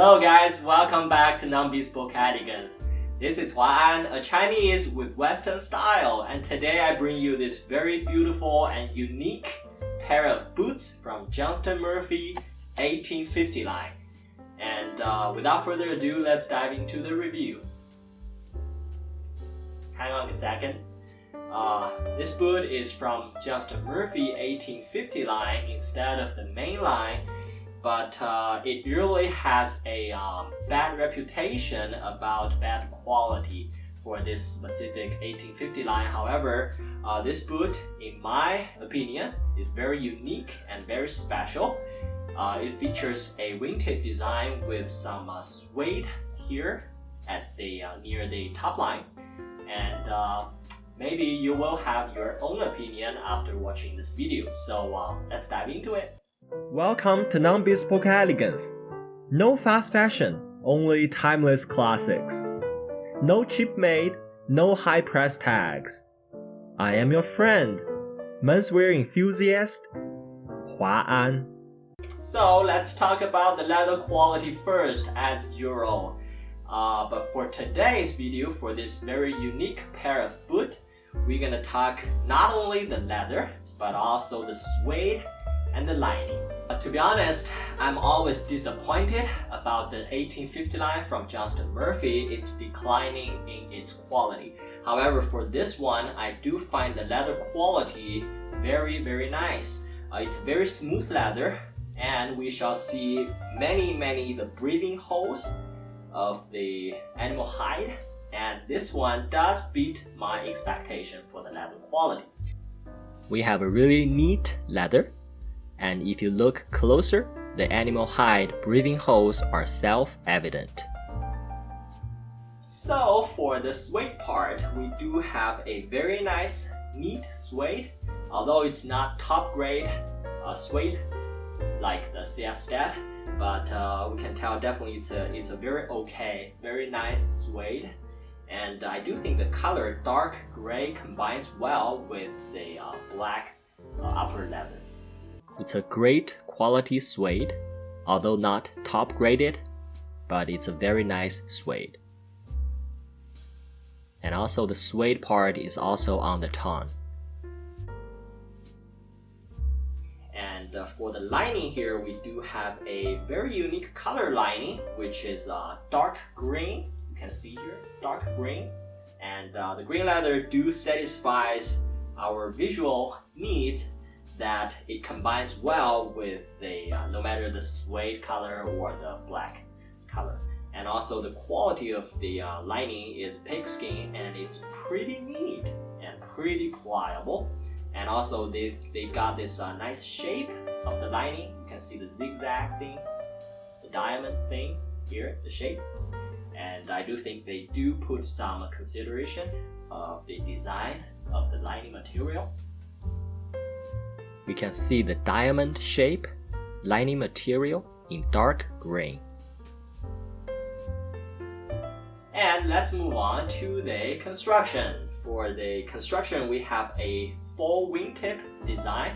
Hello guys, welcome back to Non-Bespoke Elegance. This is Huan, a Chinese with Western style, and today I bring you this very beautiful and unique pair of boots from Johnston Murphy 1850 line. And without further ado, let's dive into the review. Hang on a second. This boot is from Johnston Murphy 1850 line instead of the main line, but it usually has a bad reputation about bad quality for this specific 1850 line. However, this boot, in my opinion, is very unique and very special. It features a wingtip design with some suede here at the near the top line, and maybe you will have your own opinion after watching this video. So let's dive into it. Welcome to Non-Bespoke Elegance. No fast fashion, only timeless classics. No cheap made, no high price tags. I am your friend, menswear enthusiast, Hua An. So let's talk about the leather quality first, as usual. But for today's video, for this very unique pair of boot, we're gonna talk not only the leather, but also the suede and the lining. To be honest, I'm always disappointed about the 1850 line from Johnston Murphy. It's declining in its quality. However, for this one, I do find the leather quality very nice. It's very smooth leather, and we shall see many the breathing holes of the animal hide, and this one does beat my expectation for the leather quality. We have a really neat leather, and if you look closer, the animal hide breathing holes are self-evident. So for the suede part, we do have a very nice, neat suede, although it's not top grade suede like the CF stat, but we can tell definitely it's a very okay, very nice suede. And I do think the color dark gray combines well with the black upper leather. It's a great quality suede, although not top graded, but it's a very nice suede. And also the suede part is also on the tone. And for the lining here, we do have a very unique color lining, which is dark green. You can see here, dark green. And the green leather do satisfies our visual needs, that it combines well with the no matter the suede color or the black color. And also the quality of the lining is pigskin, and it's pretty neat and pretty pliable. And also they got this nice shape of the lining. You can see the zigzag thing, the diamond thing here, the shape. And I do think they do put some consideration of the design of the lining material. We can see the diamond shape lining material in dark green. And let's move on to the construction. For the construction, we have a full wingtip design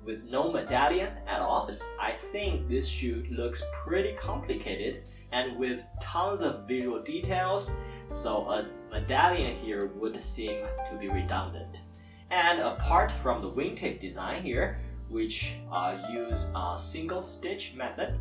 with no medallion at all. I think this shoe looks pretty complicated and with tons of visual details, so a medallion here would seem to be redundant. And apart from the wingtip design here, which use a single stitch method,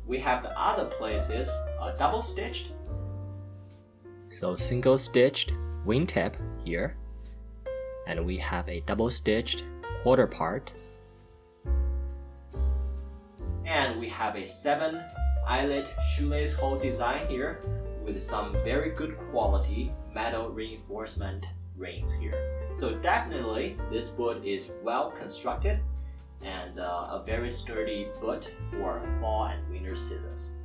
we have the other places double stitched. So single stitched wingtip here, and we have a double stitched quarter part. And we have a 7 eyelet shoelace hole design here with some very good quality metal reinforcement rings here. So definitely this boot is well constructed and a very sturdy boot for fall and winter seasons.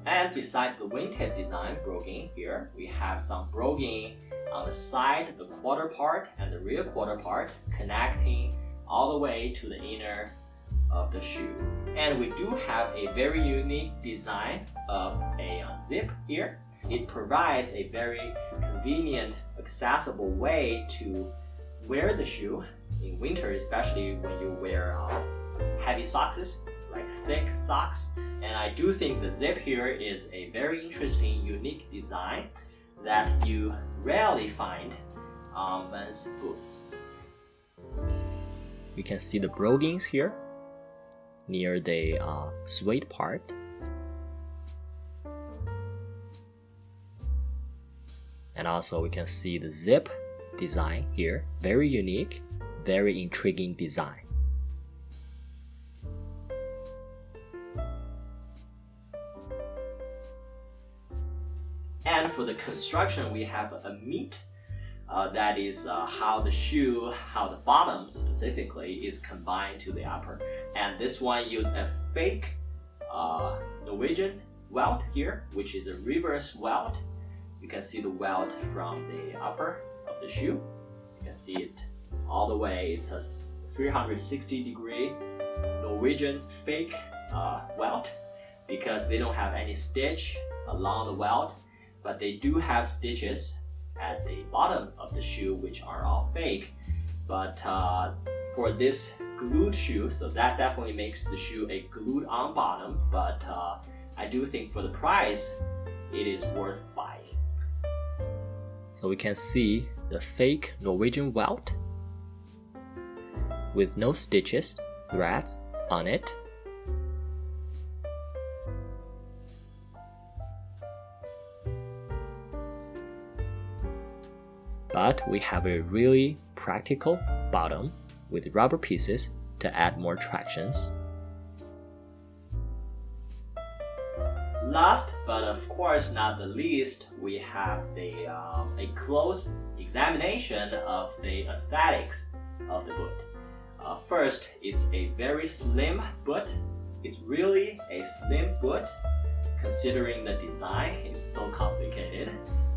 And besides the wingtip design broguing here, we have some broguing on the side, the quarter part and the rear quarter part, connecting all the way to the inner of the shoe. And we do have a very unique design of a zip here. It provides a very convenient, accessible way to wear the shoe in winter, especially when you wear heavy socks, like thick socks. And I do think the zip here is a very interesting, unique design that you rarely find on men's boots. You can see the brogans here near the suede part. And also we can see the zip design here. Very unique, very intriguing design. And for the construction, we have a meat. That is how the shoe, how the bottom specifically is combined to the upper. And this one uses a fake Norwegian welt here, which is a reverse welt. You can see the welt from the upper of the shoe. You can see it all the way. It's a 360-degree Norwegian fake welt because they don't have any stitch along the welt, but they do have stitches at the bottom of the shoe which are all fake. But for this glued shoe, so that definitely makes the shoe a glued on bottom, but I do think for the price it is worth buying. So we can see the fake Norwegian welt with no stitches, threads on it. But we have a really practical bottom with rubber pieces to add more tractions. Last, but of course not the least, we have a close examination of the aesthetics of the boot. First, it's a very slim boot. It's really a slim boot considering the design. It's so complicated,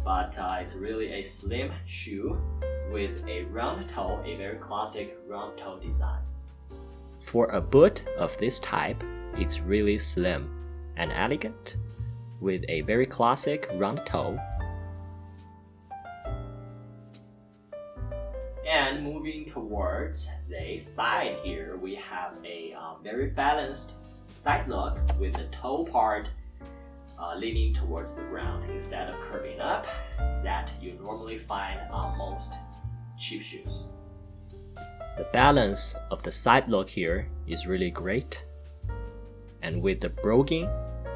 but it's really a slim shoe with a round toe, a very classic round toe design. For a boot of this type, it's really slim and elegant with a very classic round toe. And moving towards the side here, we have a very balanced side look with the toe part leaning towards the ground instead of curving up that you normally find on most cheap shoes. The balance of the side look here is really great. And with the broguing,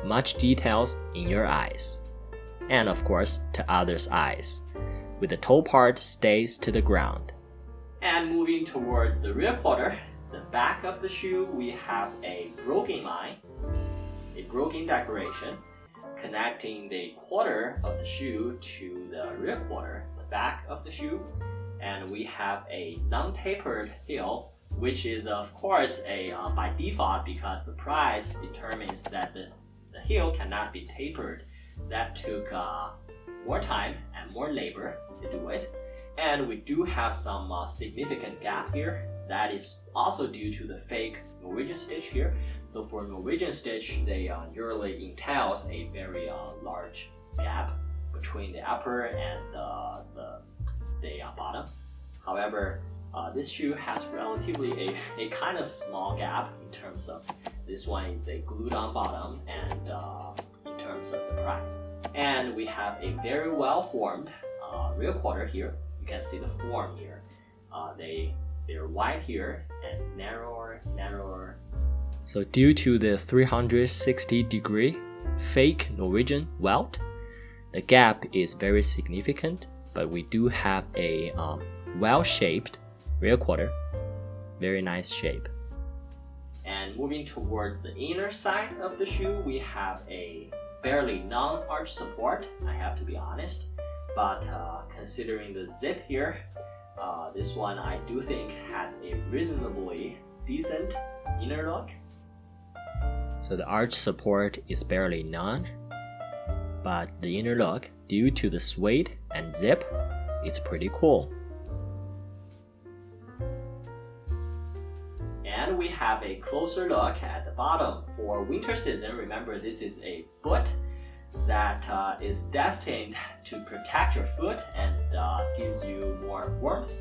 much details in your eyes. And of course, to others' eyes. With the toe part stays to the ground. And moving towards the rear quarter, the back of the shoe, we have a broguing line, a broguing decoration connecting the quarter of the shoe to the rear quarter, the back of the shoe. And we have a non-tapered heel, which is of course a by default because the price determines that the heel cannot be tapered. That took more time and more labor to do it. And we do have some significant gap here. That is also due to the fake Norwegian stitch here. So for Norwegian stitch, they usually entails a very large gap between the upper and the bottom. However, this shoe has relatively a kind of small gap in terms of this one is a glued on bottom and in terms of the prices. And we have a very well formed rear quarter here. You can see the form here. They're wide here and narrower. So due to the 360-degree fake Norwegian welt, the gap is very significant, but we do have a well-shaped rear quarter. Very nice shape. And moving towards the inner side of the shoe, we have a barely non-arch support, I have to be honest. But considering the zip here, this one I do think has a reasonably decent inner look. So the arch support is barely none, but the inner look, due to the suede and zip, it's pretty cool. And we have a closer look at the bottom. For winter season, remember this is a boot that is destined to protect your foot and gives you more warmth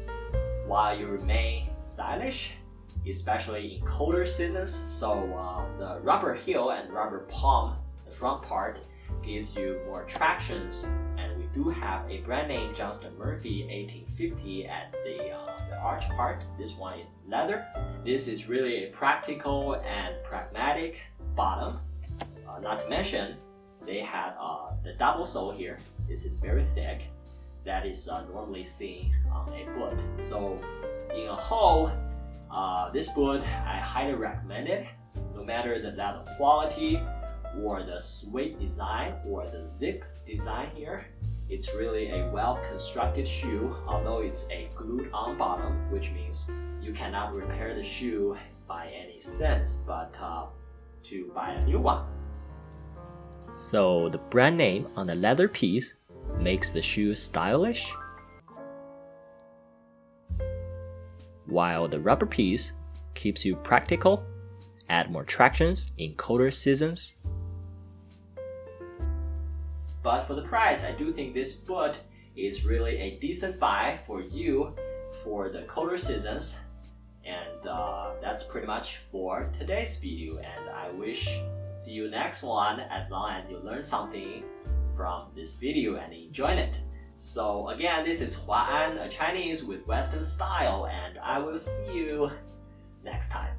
while you remain stylish, especially in colder seasons. So the rubber heel and rubber palm, the front part, gives you more tractions. And we do have a brand name Johnston Murphy 1850 at the arch part. This one is leather. This is really a practical and pragmatic bottom. Not to mention, they had the double sole here. This is very thick. That is normally seen on a boot. So in a whole, this boot I highly recommend it. No matter the leather quality or the suede design or the zip design here, it's really a well-constructed shoe, although it's a glued-on bottom, which means you cannot repair the shoe by any sense, but to buy a new one. So the brand name on the leather piece makes the shoe stylish, while the rubber piece keeps you practical, add more tractions in colder seasons. But for the price, I do think this boot is really a decent buy for you for the colder seasons. And that's pretty much for today's video, and I wish to see you next one as long as you learn something from this video and enjoyed it. So again, this is Hua An, a Chinese with Western style, and I will see you next time.